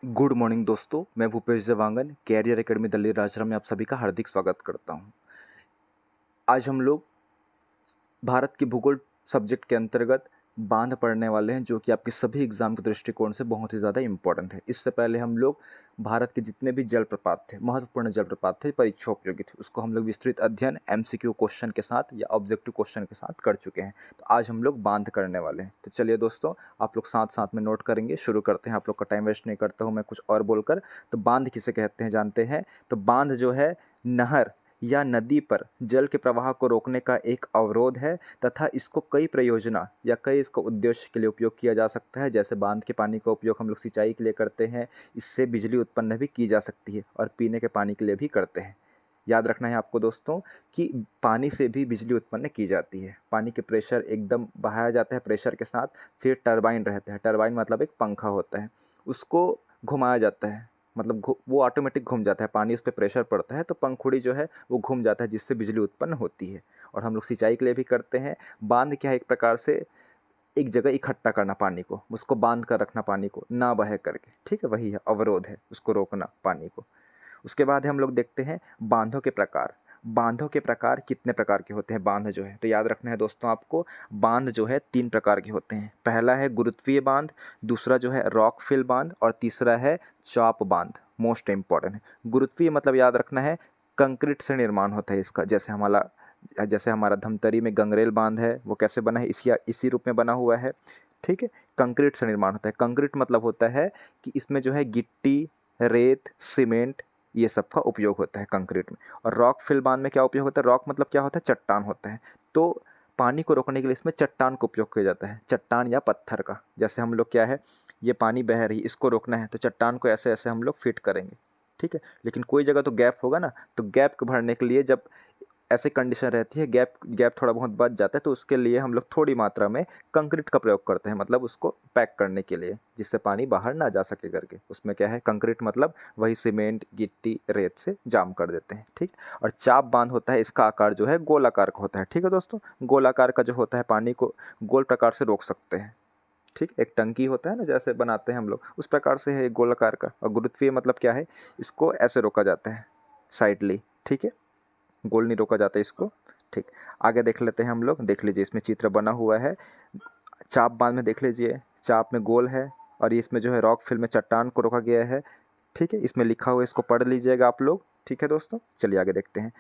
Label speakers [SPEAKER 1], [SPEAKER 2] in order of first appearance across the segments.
[SPEAKER 1] Good morning दोस्तों, मैं Bhupesh जवांगन career academy Delhi Rajhara में आप सभी का हार्दिक स्वागत करता हूं। आज हम लोग भारत की भूगोल सब्जेक्ट के अंतर्गत बांध पढ़ने वाले हैं, जो कि आपके सभी एग्जाम के दृष्टिकोण से बहुत ही ज़्यादा इंपॉर्टेंट है। इससे पहले हम लोग भारत के जितने भी जलप्रपात थे, महत्वपूर्ण जलप्रपात थे, परीक्षा उपयोगी थे, उसको हम लोग विस्तृत अध्ययन एमसीक्यू क्वेश्चन के साथ या ऑब्जेक्टिव क्वेश्चन के साथ कर चुके हैं। तो आज हम लोग बांध करने वाले हैं। तो चलिए दोस्तों, आप लोग साथ साथ में नोट करेंगे, शुरू करते हैं। आप लोग का टाइम वेस्ट नहीं करता हूँ मैं कुछ और बोलकर। तो बांध किसे कहते हैं जानते हैं। तो बांध जो है नहर या नदी पर जल के प्रवाह को रोकने का एक अवरोध है तथा इसको कई प्रयोजना या कई इसको उद्देश्य के लिए उपयोग किया जा सकता है। जैसे बांध के पानी का उपयोग हम लोग सिंचाई के लिए करते हैं, इससे बिजली उत्पन्न भी की जा सकती है, और पीने के पानी के लिए भी करते हैं। याद रखना है आपको दोस्तों कि पानी से भी बिजली उत्पन्न की जाती है। पानी के प्रेशर एकदम बढ़ाया जाता है प्रेशर के साथ, फिर टरबाइन रहता है। टरबाइन मतलब एक पंखा होता है, उसको घुमाया जाता है, मतलब वो ऑटोमेटिक घूम जाता है। पानी उस पर प्रेशर पड़ता है तो पंखुड़ी जो है वो घूम जाता है, जिससे बिजली उत्पन्न होती है। और हम लोग सिंचाई के लिए भी करते हैं। बांध क्या है, एक प्रकार से एक जगह इकट्ठा करना पानी को, उसको बांध कर रखना पानी को ना बहे करके, ठीक है, वही है अवरोध है, उसको रोकना पानी को। उसके बाद हम लोग देखते हैं बांधों के प्रकार। बांधों के प्रकार कितने प्रकार के होते हैं बांध जो है, तो याद रखना है दोस्तों आपको। बांध जो है 3 प्रकार के होते हैं। पहला है गुरुत्वीय बांध, दूसरा जो है रॉक फिल बांध, और तीसरा है चॉप बांध। मोस्ट इंपॉर्टेंट है। गुरुत्वीय मतलब याद रखना है कंक्रीट से निर्माण होता है इसका। जैसे हमारा धमतरी में गंगरेल बांध है, वो कैसे बना है, इसी रूप में बना हुआ है, ठीक है। कंक्रीट से निर्माण होता है। कंक्रीट मतलब होता है कि इसमें जो है गिट्टी, रेत, सीमेंट, ये सब का उपयोग होता है कंक्रीट में। और रॉक फिल बांध में क्या उपयोग होता है, रॉक मतलब क्या होता है, चट्टान होता है। तो पानी को रोकने के लिए इसमें चट्टान का उपयोग किया जाता है, चट्टान या पत्थर का। जैसे हम लोग क्या है, ये पानी बह रही है, इसको रोकना है तो चट्टान को ऐसे ऐसे हम लोग फिट करेंगे, ठीक है। लेकिन कोई जगह तो गैप होगा ना, तो गैप को भरने के लिए जब ऐसी कंडीशन रहती है, गैप गैप थोड़ा बहुत बच जाता है, तो उसके लिए हम लोग थोड़ी मात्रा में कंक्रीट का प्रयोग करते हैं, मतलब उसको पैक करने के लिए, जिससे पानी बाहर ना जा सके करके। उसमें क्या है, कंक्रीट मतलब वही सीमेंट, गिट्टी, रेत से जाम कर देते हैं, ठीक। और चाप बांध होता है, इसका आकार जो है गोलाकार का होता है, ठीक है दोस्तों। गोलाकार का जो होता है, पानी को गोल प्रकार से रोक सकते हैं, ठीक। एक टंकी होता है ना, जैसे बनाते हैं हम लोग, उस प्रकार से है एक गोलाकार का। और गुरुत्वीय मतलब क्या है, इसको ऐसे रोका जाता है साइडली, ठीक है, गोल नहीं रोका जाता इसको, ठीक। आगे देख लेते हैं हम लोग। देख लीजिए इसमें चित्र बना हुआ है, चाप बांध में देख लीजिए, चाप में गोल है, और ये इसमें जो है रॉक फिल में चट्टान को रोका गया है, ठीक है। इसमें लिखा हुआ है, इसको पढ़ लीजिएगा आप लोग, ठीक है दोस्तों। चलिए आगे देखते हैं।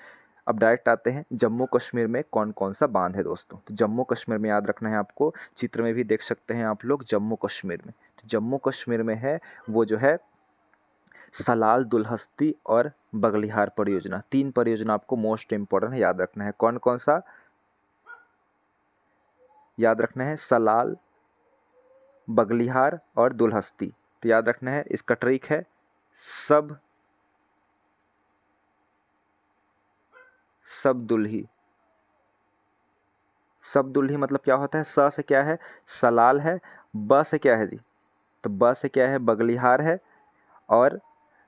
[SPEAKER 1] अब डायरेक्ट आते हैं जम्मू कश्मीर में कौन कौन सा बांध है दोस्तों। तो जम्मू कश्मीर में याद रखना है आपको, चित्र में भी देख सकते हैं आप लोग जम्मू कश्मीर में। तो जम्मू कश्मीर में है वो जो है सलाल, दुलहस्ती और बगलिहार परियोजना। 3 परियोजना आपको मोस्ट इंपॉर्टेंट है, याद रखना है। कौन कौन सा याद रखना है, सलाल, बगलिहार और दुलहस्ती। तो याद रखना है, इसका ट्रिक है सब सब दुल्ही। सब दुल्ही मतलब क्या होता है, स से क्या है, सलाल है, ब से क्या है जी, तो ब से क्या है, बगलिहार है, और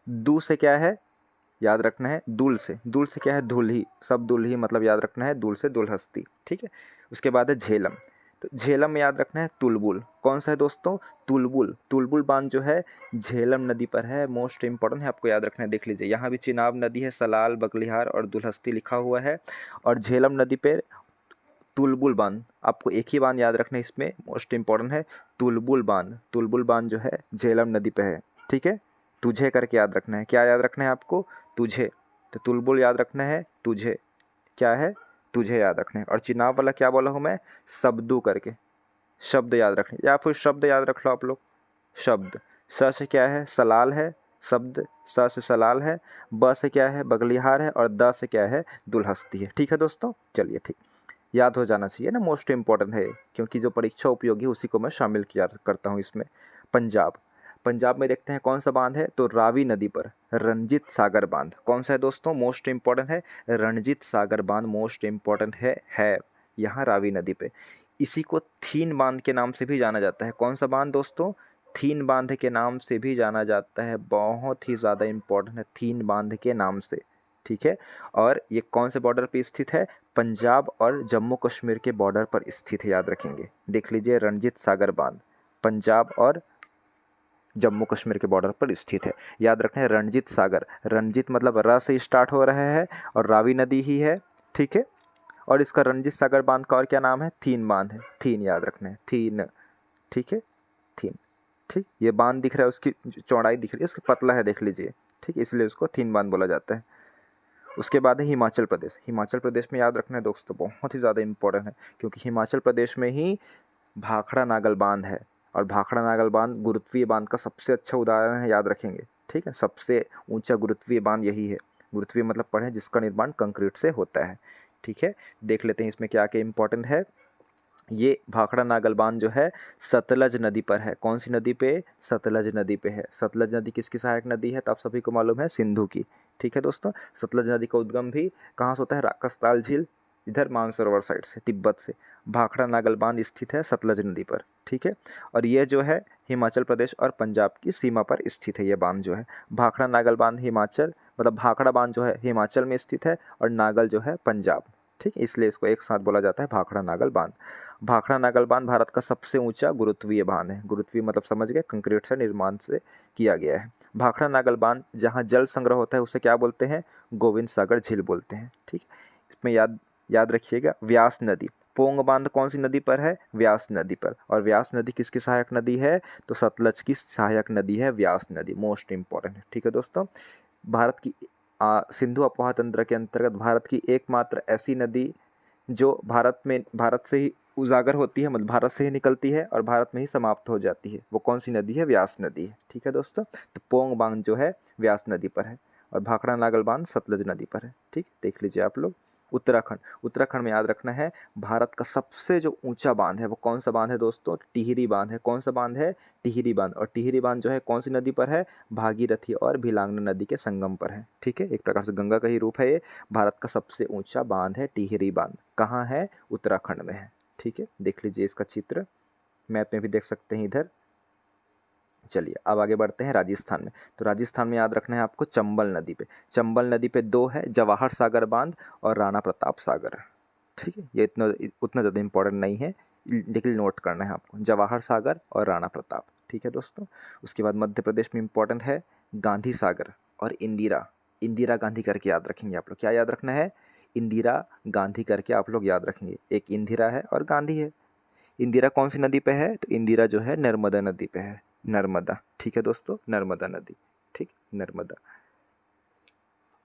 [SPEAKER 1] दू से क्या है, याद रखना है, दूल से क्या है, दुल्ही। सब दुल्ही मतलब याद रखना है दूल से दुलहस्ती, ठीक है। उसके बाद है झेलम। तो झेलम में याद रखना है तुलबुल। कौन सा है दोस्तों, तुलबुल। तुलबुल बांध जो है झेलम नदी पर है, मोस्ट इंपॉर्टेंट है, आपको याद रखना है। देख लीजिए यहाँ भी चिनाब नदी है, सलाल, बगलिहार और दुलहस्ती लिखा हुआ है, और झेलम नदी पे तुलबुल बांध। आपको एक ही बांध याद रखना है, इसमें मोस्ट इंपॉर्टेंट है तुलबुल बांध। तुलबुल बांध जो है झेलम नदी पे है, ठीक है। तुझे करके याद रखना है, क्या याद रखना है आपको, तुझे। तो तुलबुल याद रखना है, तुझे क्या है, तुझे याद रखना है। और चिनाब वाला क्या बोला हूँ मैं, शब्दू करके, शब्द याद रखना, या फिर शब्द याद रख लो आप लोग, शब्द। स से क्या है, सलाल है, शब्द, स से सलाल है, ब से क्या है, बगलिहार है, और द से क्या है, दुलहस्ती है, ठीक है दोस्तों। चलिए ठीक, याद हो जाना चाहिए ना, मोस्ट इंपॉर्टेंट है, क्योंकि जो परीक्षा उपयोगी उसी को मैं शामिल किया करता हूँ इसमें। पंजाब। पंजाब में देखते हैं कौन सा बांध है, तो रावी नदी पर रणजीत सागर बांध। कौन सा है दोस्तों, मोस्ट इंपॉर्टेंट है, रणजीत सागर बांध मोस्ट इंपॉर्टेंट है यहाँ रावी नदी पे। इसी को थीन बांध के नाम से भी जाना जाता है। कौन सा बांध दोस्तों, थीन बांध के नाम से भी जाना जाता है, बहुत ही ज़्यादा इंपॉर्टेंट है, थीन बांध के नाम से, ठीक है। और ये कौन से बॉर्डर पे स्थित है, पंजाब और जम्मू कश्मीर के बॉर्डर पर स्थित है, याद रखेंगे। देख लीजिए रणजीत सागर बांध, पंजाब और जम्मू कश्मीर के बॉर्डर पर स्थित है। याद रखना है रणजीत सागर, रणजीत मतलब र से स्टार्ट हो रहा है और रावी नदी ही है, ठीक है। और इसका रणजीत सागर बांध का और क्या नाम है, थीन बांध है, थीन याद रखना है, थीन, ठीक है, थीन, ठीक। ये बांध दिख रहा है, उसकी चौड़ाई दिख रही है, उसकी पतला है, देख लीजिए, ठीक, इसलिए उसको थीन बांध बोला जाता है। उसके बाद है हिमाचल प्रदेश। हिमाचल प्रदेश में याद रखना है दोस्तों, बहुत ही ज़्यादा इंपॉर्टेंट है, क्योंकि हिमाचल प्रदेश में ही भाखड़ा नागल बांध है, और भाखड़ा नागल बांध गुरुत्वीय बांध का सबसे अच्छा उदाहरण है, याद रखेंगे, ठीक है। सबसे ऊंचा गुरुत्वीय बांध यही है। गुरुत्वीय मतलब पढ़ें जिसका निर्माण कंक्रीट से होता है, ठीक है। देख लेते हैं इसमें क्या क्या इंपॉर्टेंट है। ये भाखड़ा नागल बांध जो है सतलज नदी पर है। कौन सी नदी पे, सतलज नदी पे है। सतलज नदी किसकी सहायक नदी है, तो आप सभी को मालूम है, सिंधु की, ठीक है दोस्तों। सतलज नदी का उद्गम भी कहाँ से होता है, राकसताल झील, इधर मानसरोवर साइड से, तिब्बत से। भाखड़ा नागल बांध स्थित है सतलज नदी पर, ठीक है। और ये जो है हिमाचल प्रदेश और पंजाब की सीमा पर स्थित है। ये बांध जो है भाखड़ा नागल बांध हिमाचल, मतलब भाखड़ा बांध जो है हिमाचल में स्थित है और नागल जो है पंजाब, ठीक, इसलिए इसको एक साथ बोला जाता है भाखड़ा नागल बांध। भाखड़ा नागल बांध भारत का सबसे ऊंचा गुरुत्वीय बांध है। गुरुत्वीय मतलब समझ गए, कंक्रीट से निर्माण से किया गया है। भाखड़ा नागल बांध जहां जल संग्रह होता है उसे क्या बोलते हैं, गोविंद सागर झील बोलते हैं, ठीक। इसमें याद याद रखिएगा व्यास नदी, पोंग बांध कौन सी नदी पर है, व्यास नदी पर। और व्यास नदी किसकी सहायक नदी है, तो सतलज की सहायक नदी है व्यास नदी, मोस्ट इंपॉर्टेंट है, ठीक है दोस्तों। भारत की सिंधु अपवाह तंत्र के अंतर्गत भारत की एकमात्र ऐसी नदी जो भारत से ही उजागर होती है, मतलब भारत से ही निकलती है और भारत में ही समाप्त हो जाती है, वो कौन सी नदी है, व्यास नदी है, ठीक है दोस्तों। तो पोंग बांध जो है व्यास नदी पर है और भाखड़ा नागल बांध सतलज नदी पर है, ठीक, देख लीजिए आप लोग। उत्तराखंड, उत्तराखंड में याद रखना है भारत का सबसे जो ऊंचा बांध है वो कौन सा बांध है दोस्तों, टिहरी बांध है। कौन सा बांध है, टिहरी बांध। और टिहरी बांध जो है कौन सी नदी पर है, भागीरथी और भिलांगना नदी के संगम पर है, ठीक है। एक प्रकार से गंगा का ही रूप है ये। भारत का सबसे ऊंचा बांध है टिहरी बांध, कहाँ है, उत्तराखंड में है, ठीक है। देख लीजिए इसका चित्र, मैप में भी देख सकते हैं इधर। चलिए अब आगे बढ़ते हैं राजस्थान में। तो राजस्थान में याद रखना है आपको चंबल नदी पे। चंबल नदी पे दो है, जवाहर सागर बांध और राणा प्रताप सागर, ठीक है। ये उतना ज़्यादा इंपॉर्टेंट नहीं है, लेकिन नोट करना है आपको, जवाहर सागर और राणा प्रताप, ठीक है दोस्तों। उसके बाद मध्य प्रदेश में इंपॉर्टेंट है गांधी सागर और इंदिरा, इंदिरा गांधी करके याद रखेंगे आप लोग। क्या याद रखना है, इंदिरा गांधी करके आप लोग याद रखेंगे। एक इंदिरा है और गांधी है। इंदिरा कौन सी नदी पे है, तो इंदिरा जो है नर्मदा नदी पे है, नर्मदा, ठीक है दोस्तों, नर्मदा नदी, ठीक, नर्मदा।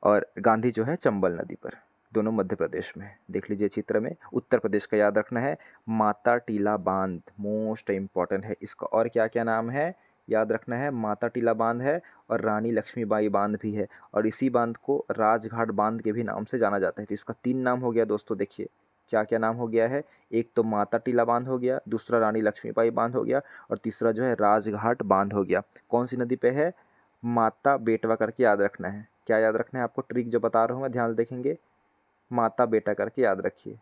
[SPEAKER 1] और गांधी जो है चंबल नदी पर, दोनों मध्य प्रदेश में है। देख लीजिए चित्र में। उत्तर प्रदेश का याद रखना है माता टीला बांध, मोस्ट इंपॉर्टेंट है। इसका और क्या क्या नाम है, याद रखना है माता टीला बांध है और रानी लक्ष्मीबाई बांध भी है, और इसी बांध को राजघाट बांध के भी नाम से जाना जाता है। तो इसका 3 नाम हो गया दोस्तों, देखिए क्या क्या नाम हो गया है। एक तो माता टीला बांध हो गया, दूसरा रानी लक्ष्मीबाई बांध हो गया, और तीसरा जो है राजघाट बांध हो गया। कौन सी नदी पे है, माता बेटवा करके याद रखना है। क्या याद रखना है आपको, ट्रिक जो बता रहा हूँ मैं, ध्यान देखेंगे, माता बेटा करके याद रखिए,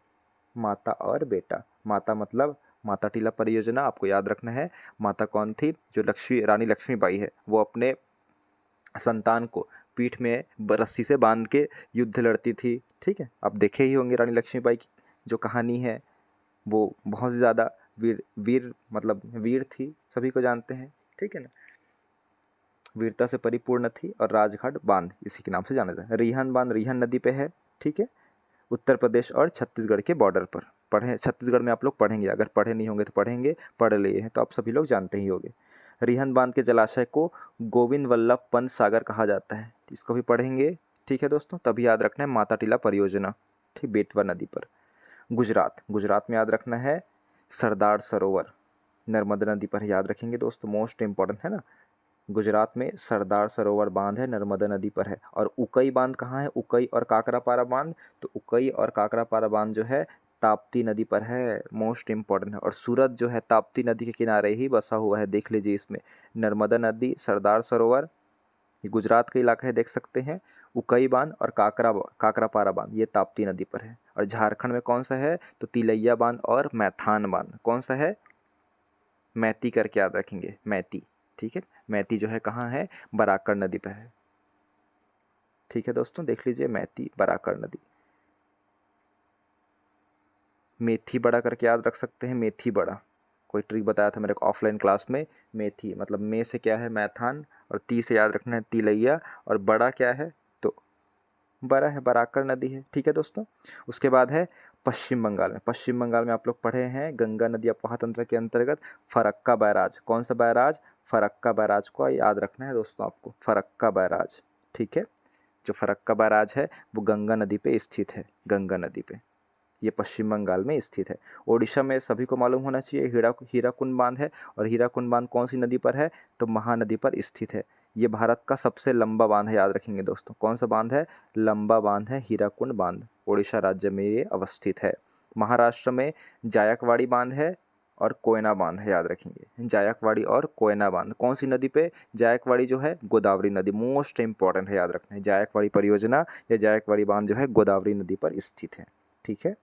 [SPEAKER 1] माता और बेटा। माता मतलब माता टीला परियोजना आपको याद रखना है। माता कौन थी, जो रानी लक्ष्मीबाई है, वो अपने संतान को पीठ में रस्सी से बांध के युद्ध लड़ती थी, ठीक है। आप देखे ही होंगे रानी लक्ष्मीबाई की जो कहानी है, वो बहुत ज़्यादा वीर वीर मतलब वीर थी, सभी को जानते हैं, ठीक है ना, वीरता से परिपूर्ण थी। और राजघाट बांध इसी के नाम से जाना जाता है। रिहन बांध रिहन नदी पे है, ठीक है, उत्तर प्रदेश और छत्तीसगढ़ के बॉर्डर पर। पढ़े, छत्तीसगढ़ में आप लोग पढ़ेंगे, अगर पढ़े नहीं होंगे तो पढ़ेंगे, पढ़ लिए हैं तो आप सभी लोग जानते ही होंगे। रिहन बांध के जलाशय को गोविंद वल्लभ पंत सागर कहा जाता है, इसको भी पढ़ेंगे, ठीक है दोस्तों। तभी याद रखना है माता टीला परियोजना, ठीक, बेतवा नदी पर। गुजरात, गुजरात में याद रखना है सरदार सरोवर, नर्मदा नदी पर याद रखेंगे दोस्तों, मोस्ट इंपॉर्टेंट है ना। गुजरात में सरदार सरोवर बांध है, नर्मदा नदी पर है। और उकई बांध कहाँ है, उकई और काकरापारा बांध, तो उकई और काकरापारा बांध जो है ताप्ती नदी पर है, मोस्ट इंपॉर्टेंट है। और सूरत जो है ताप्ती नदी के किनारे ही बसा हुआ है, देख लीजिए इसमें, नर्मदा नदी, सरदार सरोवर, ये गुजरात का इलाका है, देख सकते हैं। उकई बांध और काकरापारा बांध ये ताप्ती नदी पर है। और झारखंड में कौन सा है, तो तिलैया बांध और मैथान बांध। कौन सा है, मैती करके याद रखेंगे, मैती, ठीक है। मैती जो है कहाँ है, बराकर नदी पर है, ठीक है दोस्तों, देख लीजिए मैती बराकर नदी। मेथी बड़ा करके याद रख सकते हैं, मेथी बड़ा कोई ट्रिक बताया था मेरे को ऑफलाइन क्लास में, मेथी, मतलब मे से क्या है मैथान, और ती से याद रखना है तिलैया, और बड़ा क्या है तो बड़ा है, बराकर नदी है। ठीक है दोस्तों। उसके बाद है पश्चिम बंगाल में। पश्चिम बंगाल में आप लोग पढ़े हैं गंगा नदी अफवाह तंत्र के अंतर्गत फरक्का बैराज। कौन सा बैराज? फरक्का बैराज को याद रखना है दोस्तों आपको, फरक्का बैराज। ठीक है, जो फरक्का बैराज है वो गंगा नदी पे स्थित है, गंगा नदी पे, ये पश्चिम बंगाल में स्थित है। ओडिशा में सभी को मालूम होना चाहिए हीराकुंड बांध है, और हीराकुंड बांध कौन सी नदी पर है तो महानदी पर स्थित है। ये भारत का सबसे लंबा बांध है, याद रखेंगे दोस्तों। कौन सा बांध है? लंबा बांध है हीराकुंड बांध, ओडिशा राज्य में ये अवस्थित है। महाराष्ट्र में जायकवाड़ी बांध है और कोयना बांध है, याद रखेंगे, जायकवाड़ी और कोयना बांध। कौन सी नदी पे? जायकवाड़ी जो है गोदावरी नदी, मोस्ट इंपॉर्टेंट है, याद रखना है। जायकवाड़ी परियोजना या जायकवाड़ी बांध जो है गोदावरी नदी पर स्थित है। ठीक है।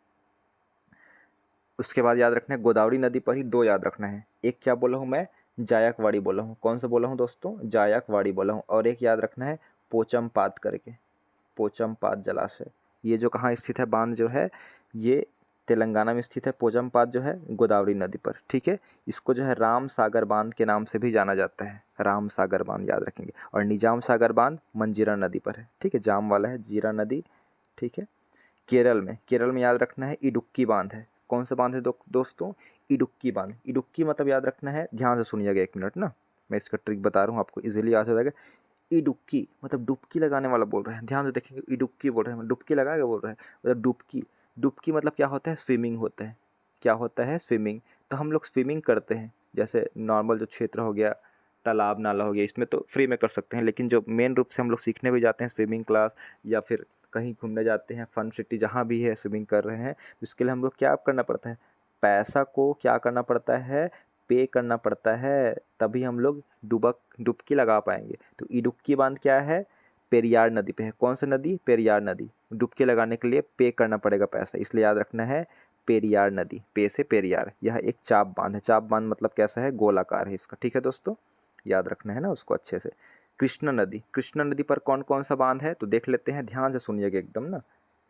[SPEAKER 1] उसके बाद याद रखना है गोदावरी नदी पर ही दो याद रखना है, एक क्या बोला हूँ मैं? जायकवाड़ी बोला हूँ। कौन सा बोला हूँ दोस्तों? जायकवाड़ी बोला हूँ। और एक याद रखना है पोचमपाद करके, पोचमपाद जलाशय। ये जो कहाँ स्थित है बांध जो है, ये तेलंगाना में स्थित है। पोचमपाद जो है गोदावरी नदी पर। ठीक है। इसको जो है राम सागर बांध के नाम से भी जाना जाता है, राम सागर बांध, याद रखेंगे। और निजाम सागर बांध मंजीरा नदी पर है। ठीक है, जाम वाला है, जीरा नदी। ठीक है। केरल में याद रखना है इडुक्की बांध है। कौन सा बांध है दोस्तों? इडुक्की बांध। इडुक्की मतलब याद रखना है, ध्यान से सुनिएगा एक मिनट ना, मैं इसका ट्रिक बता रहा हूँ आपको, इजीली याद हो जाएगा। इडुक्की मतलब डुबकी लगाने वाला बोल रहे हैं, ध्यान से देखेंगे। इडुक्की बोल रहे हैं, डुबकी लगा के बोल रहे हैं, मतलब डुबकी। डुबकी मतलब क्या होता है? स्विमिंग होता है। क्या होता है? स्विमिंग। तो हम लोग स्विमिंग करते हैं, जैसे नॉर्मल जो क्षेत्र हो गया, तालाब नाला हो गया, इसमें तो फ्री में कर सकते हैं, लेकिन जो मेन रूप से हम लोग सीखने भी जाते हैं स्विमिंग क्लास, या फिर कहीं घूमने जाते हैं फन सिटी जहाँ भी है स्विमिंग कर रहे हैं, तो इसके लिए हम लोग क्या करना पड़ता है? पैसा को क्या करना पड़ता है? पे करना पड़ता है, तभी हम लोग डुबकी लगा पाएंगे। तो इडुक्की बांध क्या है? पेरियार नदी पे है। कौन सा नदी? पेरियार नदी। डुबकी लगाने के लिए पे करना पड़ेगा पैसा, इसलिए याद रखना है पेरियार नदी, पे से पेरियार। यह एक चाप बांध है। चाप बांध मतलब कैसा है? गोलाकार है इसका। ठीक है दोस्तों, याद रखना है ना उसको अच्छे से। कृष्णा नदी, कृष्णा नदी पर कौन कौन सा बांध है तो देख लेते हैं, ध्यान से सुनिएगा एकदम ना,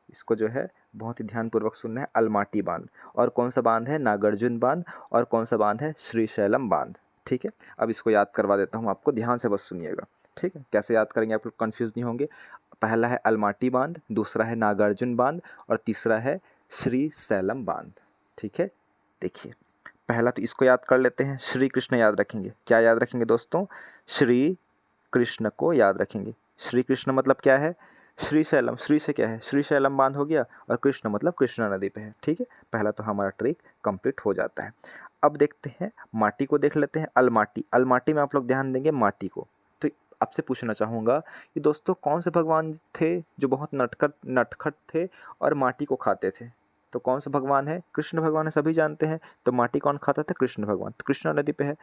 [SPEAKER 1] इसको जो है बहुत ही ध्यानपूर्वक सुनना है। अलमाटी बांध। और कौन सा बांध है? नागार्जुन बांध। और कौन सा बांध है? श्रीशैलम बांध। ठीक है, अब इसको याद करवा देता हूँ आपको, ध्यान से बस सुनिएगा। ठीक है, कैसे याद करेंगे आप लोग कंफ्यूज नहीं होंगे। पहला है अलमाटी बांध, दूसरा है नागार्जुन बांध, और तीसरा है श्रीशैलम बांध। ठीक है, देखिए पहला तो इसको याद कर लेते हैं, श्री कृष्ण याद रखेंगे। क्या याद रखेंगे दोस्तों? श्री कृष्ण को याद रखेंगे। श्री कृष्ण मतलब क्या है? श्रीशैलम, श्री से क्या है? श्रीशैलम बांध हो गया, और कृष्ण मतलब कृष्णा नदी पे है। ठीक है, पहला तो हमारा ट्रिक कंप्लीट हो जाता है। अब देखते हैं माटी को, देख लेते हैं अलमाटी। अलमाटी में आप लोग ध्यान देंगे माटी को, तो आपसे पूछना चाहूँगा कि दोस्तों कौन से भगवान थे जो बहुत नटखट थे और माटी को खाते थे? तो कौन सा भगवान है? कृष्ण भगवान है, सभी जानते हैं। तो माटी कौन खाता था? कृष्ण भगवान, तो कृष्णा नदी पे है।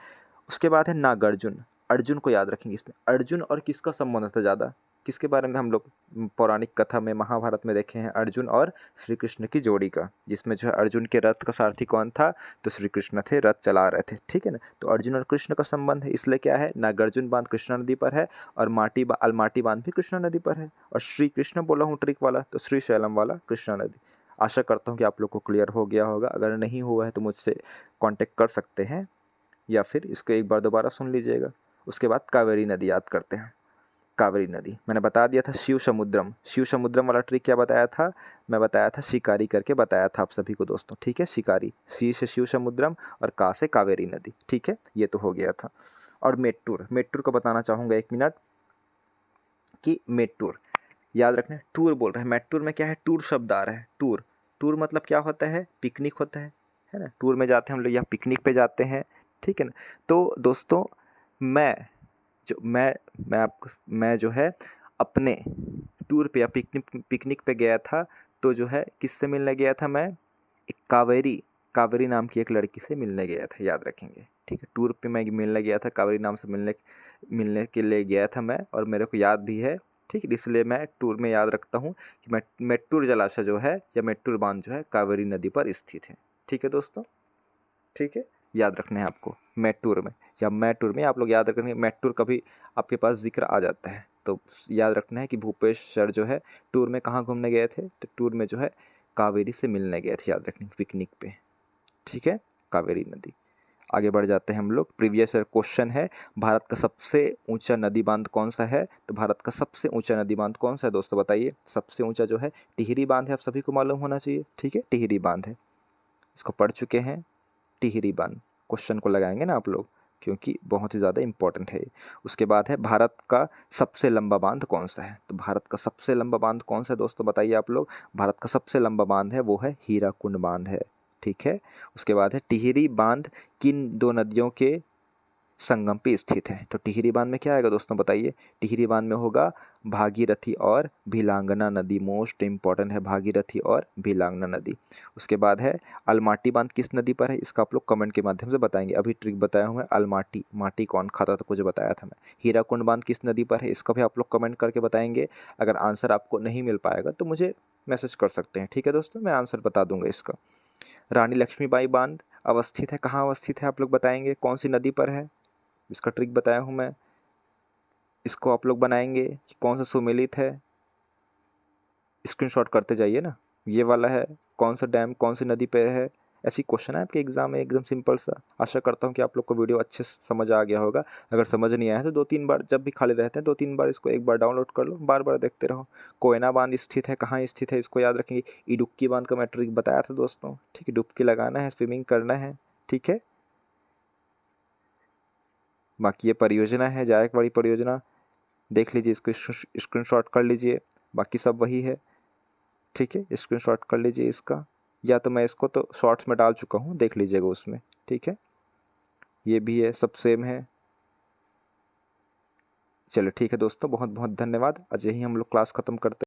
[SPEAKER 1] उसके बाद है नागार्जुन, अर्जुन को याद रखेंगे। इसमें अर्जुन और किसका संबंध था ज़्यादा? किसके बारे में हम लोग पौराणिक कथा में, महाभारत में देखे हैं? अर्जुन और श्री कृष्ण की जोड़ी का, जिसमें जो है अर्जुन के रथ का सारथी कौन था तो श्री कृष्ण थे, रथ चला रहे थे। ठीक है ना, तो अर्जुन और कृष्ण का संबंध है, इसलिए क्या है? नागार्जुन बांध कृष्णा नदी पर है, और अलमाटी बांध भी कृष्णा नदी पर है। और श्री कृष्ण बोला हूँ ट्रिक वाला, तो श्रीशैलम वाला कृष्णा नदी। आशा करता हूँ कि आप लोग को क्लियर हो गया होगा। अगर नहीं हुआ है तो मुझसे कॉन्टेक्ट कर सकते हैं, या फिर इसको एक बार दोबारा सुन लीजिएगा। उसके बाद कावेरी नदी याद करते हैं। कावेरी नदी मैंने बता दिया था, शिव समुद्रम। शिव समुद्रम वाला ट्रिक क्या बताया था? मैं बताया था शिकारी करके बताया था आप सभी को दोस्तों। ठीक है, शिकारी, सी से शिव समुद्रम और का से कावेरी नदी। ठीक है, ये तो हो गया था। और मेट्टूर, मेट्टूर को बताना चाहूँगा एक मिनट कि मेट्टूर याद रखना, टूर बोल रहे हैं। मेट्टूर में क्या है? टूर शब्द आ रहा है, टूर। टूर मतलब क्या होता है? पिकनिक होता है ना। टूर में जाते हैं हम लोग, या पिकनिक पे जाते हैं। ठीक है ना। तो दोस्तों मैं जो मैं जो है अपने टूर पे या पिकनिक पे गया था, तो जो है किससे मिलने गया था मैं? एक कावेरी नाम की एक लड़की से मिलने गया था, याद रखेंगे। ठीक है, टूर पे मैं मिलने गया था, कावेरी नाम से मिलने के लिए गया था मैं, और मेरे को याद भी है। ठीक है, इसलिए मैं टूर में याद रखता हूँ कि मेट्टूर जलाशय जो है या मेट्टूर बांध जो है कावेरी नदी पर स्थित है। ठीक है दोस्तों, ठीक है, याद रखना है आपको। मेट्टूर में या मैटूर में आप लोग याद रखेंगे, मेट्टूर कभी आपके पास जिक्र आ जाता है तो याद रखना है कि भूपेश सर जो है टूर में कहाँ घूमने गए थे, तो टूर में जो है कावेरी से मिलने गए थे, याद रखना पिकनिक पे। ठीक है, कावेरी नदी। आगे बढ़ जाते हैं हम लोग। प्रीवियस ईयर क्वेश्चन है, भारत का सबसे ऊंचा नदी बांध कौन सा है? तो भारत का सबसे ऊंचा नदी बांध कौन सा है दोस्तों, बताइए। सबसे ऊंचा जो है टिहरी बांध है, आप सभी को मालूम होना चाहिए, ठीक है, टिहरी बांध है, इसको पढ़ चुके हैं। टिहरी बांध क्वेश्चन को लगाएंगे ना आप लोग, क्योंकि बहुत ही ज़्यादा इंपॉर्टेंट है। उसके बाद है भारत का सबसे लंबा बांध कौन सा है? तो भारत का सबसे लंबा बांध कौन सा है दोस्तों, बताइए आप लोग। भारत का सबसे लंबा बांध है वो है हीराकुंड बांध है, ठीक है। उसके बाद है टिहरी बांध किन दो नदियों के संगम पे स्थित है? तो टिहरी बांध में क्या आएगा दोस्तों, बताइए। टिहरी बांध में होगा भागीरथी और भिलांगना नदी, मोस्ट इंपॉर्टेंट है भागीरथी और भिलांगना नदी। उसके बाद है अलमाटी बांध किस नदी पर है? इसका आप लोग कमेंट के माध्यम से बताएंगे। अभी ट्रिक बताया हूँ मैं, अलमाटी, माटी कौन खाता था कुछ बताया था मैं। हीराकुंड बांध किस नदी पर है? इसका भी आप लोग कमेंट करके बताएंगे। अगर आंसर आपको नहीं मिल पाएगा तो मुझे मैसेज कर सकते हैं, ठीक है दोस्तों, मैं आंसर बता दूंगा इसका। रानी लक्ष्मीबाई बांध अवस्थित है, कहाँ अवस्थित है आप लोग बताएंगे, कौन सी नदी पर है? इसका ट्रिक बताया हूँ मैं, इसको आप लोग बनाएंगे कि कौन सा सुमेलित है, स्क्रीनशॉट करते जाइए ना। ये वाला है, कौन सा डैम कौन सी नदी पे है, ऐसी क्वेश्चन है आपके एग्जाम में, एकदम सिंपल सा। आशा करता हूँ कि आप लोग को वीडियो अच्छे से समझ आ गया होगा। अगर समझ नहीं आया है तो 2-3 बार, जब भी खाली रहते हैं 2-3 बार इसको एक बार डाउनलोड कर लो, बार बार देखते रहो। कोयना बांध स्थित है, कहाँ स्थित है इसको याद रखेंगे। इडुक्की बांध का मैं ट्रिक बताया था दोस्तों, ठीक है, डुबकी लगाना है, स्विमिंग करना है, ठीक है। बाकी ये परियोजना है जायकवाड़ी परियोजना, देख लीजिए, इसको स्क्रीनशॉट कर लीजिए, बाकी सब वही है, ठीक है, स्क्रीनशॉट कर लीजिए इसका, या तो मैं इसको तो शॉर्ट्स में डाल चुका हूँ, देख लीजिएगा उसमें, ठीक है। ये भी है, सब सेम है। चलो ठीक है दोस्तों, बहुत बहुत धन्यवाद। आज यही हम लोग क्लास ख़त्म करते हैं।